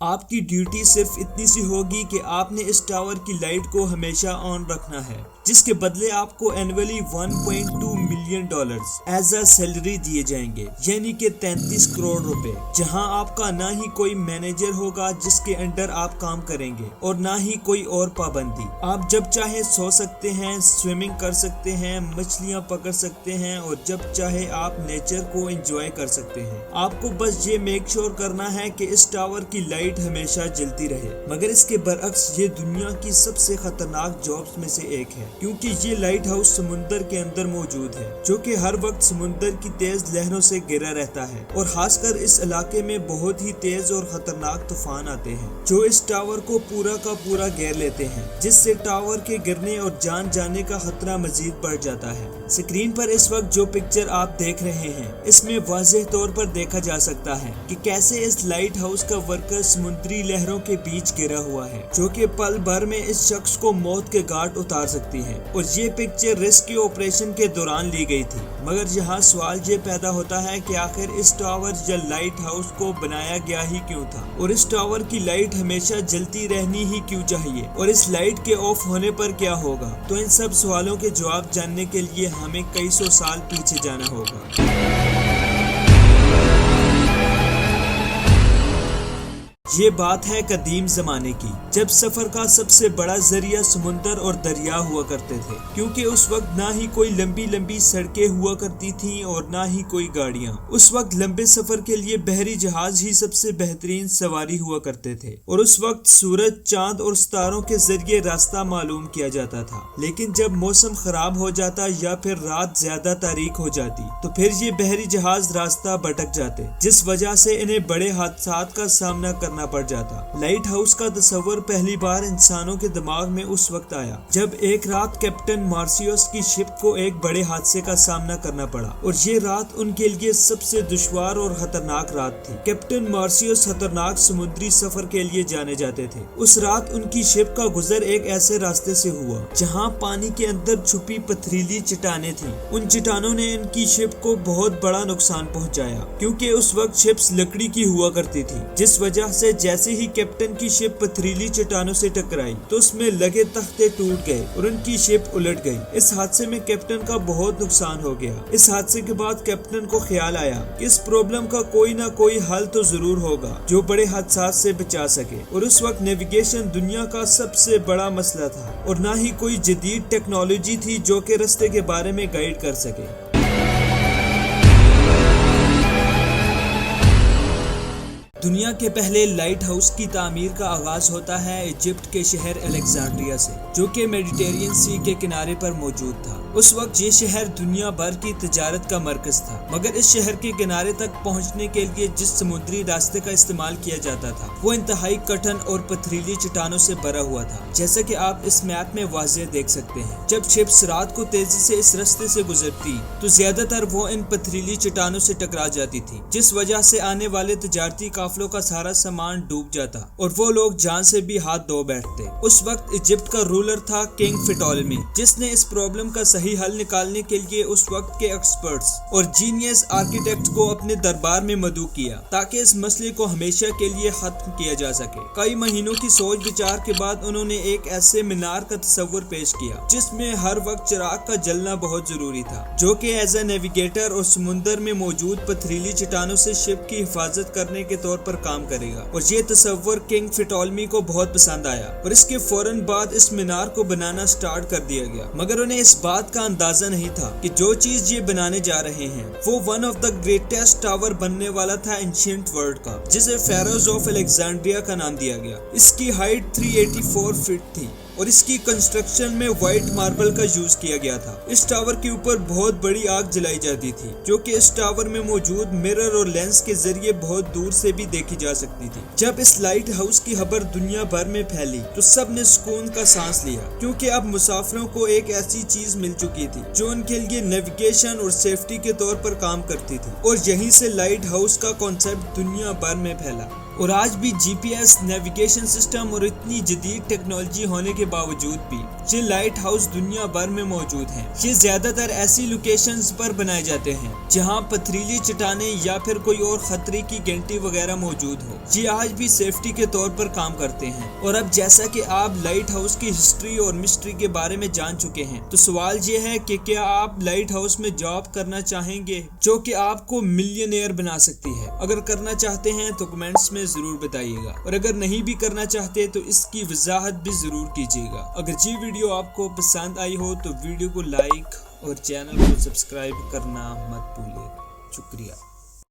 آپ کی ڈیوٹی صرف اتنی سی ہوگی کہ آپ نے اس ٹاور کی لائٹ کو ہمیشہ آن رکھنا ہے، جس کے بدلے آپ کو annually $1.2 million as a salary دیے جائیں گے، یعنی کہ 33 کروڑ روپے، جہاں آپ کا نہ ہی کوئی مینیجر ہوگا جس کے انڈر آپ کام کریں گے اور نہ ہی کوئی اور پابندی۔ آپ جب چاہے سو سکتے ہیں، سوئمنگ کر سکتے ہیں، مچھلیاں پکڑ سکتے ہیں اور جب چاہے آپ نیچر کو انجوائے کر سکتے ہیں۔ آپ کو بس یہ میک شور کرنا ہے کہ اس ٹاور کی لائٹ ہمیشہ جلتی رہے۔ مگر اس کے برعکس یہ دنیا کی سب سے خطرناک جابز میں سے ایک ہے، کیونکہ یہ لائٹ ہاؤس سمندر کے اندر موجود ہے، جو کہ ہر وقت سمندر کی تیز لہروں سے گھرا رہتا ہے، اور خاص کر اس علاقے میں بہت ہی تیز اور خطرناک طوفان آتے ہیں جو اس ٹاور کو پورا کا پورا گھیر لیتے ہیں، جس سے ٹاور کے گرنے اور جان جانے کا خطرہ مزید بڑھ جاتا ہے۔ اسکرین پر اس وقت جو پکچر آپ دیکھ رہے ہیں، اس میں واضح طور پر دیکھا جا سکتا ہے کہ کیسے اس لائٹ ہاؤس کا ورکر سمندری لہروں کے بیچ گرا ہوا ہے، جو کہ پل بھر میں اس شخص کو موت کے گھاٹ اتار سکتی ہے۔ اور یہ پکچر ریسکیو آپریشن کے دوران لی گئی تھی۔ مگر یہاں سوال یہ پیدا ہوتا ہے کہ آخر اس ٹاور یا لائٹ ہاؤس کو بنایا گیا ہی کیوں تھا، اور اس ٹاور کی لائٹ ہمیشہ جلتی رہنی ہی کیوں چاہیے، اور اس لائٹ کے آف ہونے پر کیا ہوگا؟ تو ان سب سوالوں کے جواب جاننے کے لیے ہمیں کئی سو سال پیچھے جانا ہوگا۔ یہ بات ہے قدیم زمانے کی، جب سفر کا سب سے بڑا ذریعہ سمندر اور دریا ہوا کرتے تھے، کیونکہ اس وقت نہ ہی کوئی لمبی لمبی سڑکیں ہوا کرتی تھیں اور نہ ہی کوئی گاڑیاں۔ اس وقت لمبے سفر کے لیے بحری جہاز ہی سب سے بہترین سواری ہوا کرتے تھے، اور اس وقت سورج، چاند اور ستاروں کے ذریعے راستہ معلوم کیا جاتا تھا۔ لیکن جب موسم خراب ہو جاتا یا پھر رات زیادہ تاریک ہو جاتی تو پھر یہ بحری جہاز راستہ بھٹک جاتے، جس وجہ سے انہیں بڑے حادثات کا سامنا کرنا پڑ جاتا۔ لائٹ ہاؤس کا تصور پہلی بار انسانوں کے دماغ میں اس وقت آیا جب ایک رات کیپٹن مارسیوس کی شپ کو ایک بڑے حادثے کا سامنا کرنا پڑا، اور یہ رات ان کے لیے سب سے دشوار اور خطرناک رات تھی۔ کیپٹن مارسیوس خطرناک سمندری سفر کے لیے جانے جاتے تھے۔ اس رات ان کی شپ کا گزر ایک ایسے راستے سے ہوا جہاں پانی کے اندر چھپی پتھریلی چٹانیں تھیں۔ ان چٹانوں نے ان کی شپ کو بہت بڑا نقصان پہنچایا، کیونکہ اس وقت شپس لکڑی کی ہوا کرتی تھی، جس وجہ سے جیسے ہی کیپٹن کی شپ پتھریلی چٹانوں سے ٹکرائی تو اس میں لگے تختے ٹوٹ گئے اور ان کی شپ الٹ گئی۔ اس حادثے میں کیپٹن کا بہت نقصان ہو گیا۔ اس حادثے کے بعد کیپٹن کو خیال آیا کہ اس پرابلم کا کوئی نہ کوئی حل تو ضرور ہوگا جو بڑے حادثات سے بچا سکے، اور اس وقت نیویگیشن دنیا کا سب سے بڑا مسئلہ تھا، اور نہ ہی کوئی جدید ٹیکنالوجی تھی جو کہ راستے کے بارے میں گائیڈ کر سکے۔ دنیا کے پہلے لائٹ ہاؤس کی تعمیر کا آغاز ہوتا ہے ایجپٹ کے شہر الیگزینڈریا سے، جو کہ میڈیٹرینین سی کے کنارے پر موجود تھا۔ اس وقت یہ شہر دنیا بھر کی تجارت کا مرکز تھا، مگر اس شہر کے کنارے تک پہنچنے کے لیے جس سمندری راستے کا استعمال کیا جاتا تھا وہ انتہائی کٹھن اور پتھریلی چٹانوں سے بھرا ہوا تھا، جیسا کہ آپ اس میپ میں واضح دیکھ سکتے ہیں۔ جب شپس رات کو تیزی سے اس راستے سے گزرتی تو زیادہ تر وہ ان پتھریلی چٹانوں سے ٹکرا جاتی تھی، جس وجہ سے آنے والے تجارتی قافلوں کا سارا سامان ڈوب جاتا اور وہ لوگ جان سے بھی ہاتھ دھو بیٹھتے۔ اس وقت ایجپٹ کا رولر تھا کنگ فٹولمی، جس نے اس پرابلم کا صحیح حل نکالنے کے لیے اس وقت کے ایکسپرٹس اور جینیس آرکیٹیکٹس کو اپنے دربار میں مدعو کیا تاکہ اس مسئلے کو ہمیشہ کے لیے ختم کیا جا سکے۔ کئی مہینوں کی سوچ بچار کے بعد انہوں نے ایک ایسے مینار کا تصور پیش کیا جس میں ہر وقت چراغ کا جلنا بہت ضروری تھا، جو کہ ایز اے نیویگیٹر اور سمندر میں موجود پتھریلی چٹانوں سے شپ کی حفاظت کرنے کے طور پر کام کرے گا۔ اور یہ تصور کنگ فٹولمی کو بہت پسند آیا، اور اس کے فوراً بعد اس مینار کو بنانا سٹارٹ کر دیا گیا۔ مگر انہیں اس بات کا اندازہ نہیں تھا کہ جو چیز یہ بنانے جا رہے ہیں وہ one of the greatest tower بننے والا تھا اینشینٹ ورلڈ کا، جسے فیروز آف الیگزینڈریا کا نام دیا گیا۔ اس کی ہائٹ 384 فٹ تھی اور اس کی کنسٹرکشن میں وائٹ ماربل کا یوز کیا گیا تھا۔ اس ٹاور کے اوپر بہت بڑی آگ جلائی جاتی تھی، جو کہ اس ٹاور میں موجود مرر اور لینس کے ذریعے بہت دور سے بھی دیکھی جا سکتی تھی۔ جب اس لائٹ ہاؤس کی خبر دنیا بھر میں پھیلی تو سب نے سکون کا سانس لیا، کیونکہ اب مسافروں کو ایک ایسی چیز مل چکی تھی جو ان کے لیے نیویگیشن اور سیفٹی کے طور پر کام کرتی تھی، اور یہیں سے لائٹ ہاؤس کا کانسیپٹ دنیا بھر میں پھیلا۔ اور آج بھی جی پی ایس نیویگیشن سسٹم اور اتنی جدید ٹیکنالوجی ہونے کے باوجود بھی یہ لائٹ ہاؤس دنیا بھر میں موجود ہیں۔ یہ زیادہ تر ایسی لوکیشنز پر بنائے جاتے ہیں جہاں پتھریلی چٹانیں یا پھر کوئی اور خطرے کی گھنٹی وغیرہ موجود ہو۔ یہ آج بھی سیفٹی کے طور پر کام کرتے ہیں۔ اور اب جیسا کہ آپ لائٹ ہاؤس کی ہسٹری اور مسٹری کے بارے میں جان چکے ہیں، تو سوال یہ ہے کہ کیا آپ لائٹ ہاؤس میں جاب کرنا چاہیں گے جو کہ آپ کو ملینئر بنا سکتی ہے؟ اگر کرنا چاہتے ہیں تو کمنٹس میں ضرور بتائیے گا، اور اگر نہیں بھی کرنا چاہتے تو اس کی وضاحت بھی ضرور کیجیے گا۔ اگر یہ ویڈیو آپ کو پسند آئی ہو تو ویڈیو کو لائک اور چینل کو سبسکرائب کرنا مت بھولے۔ شکریہ۔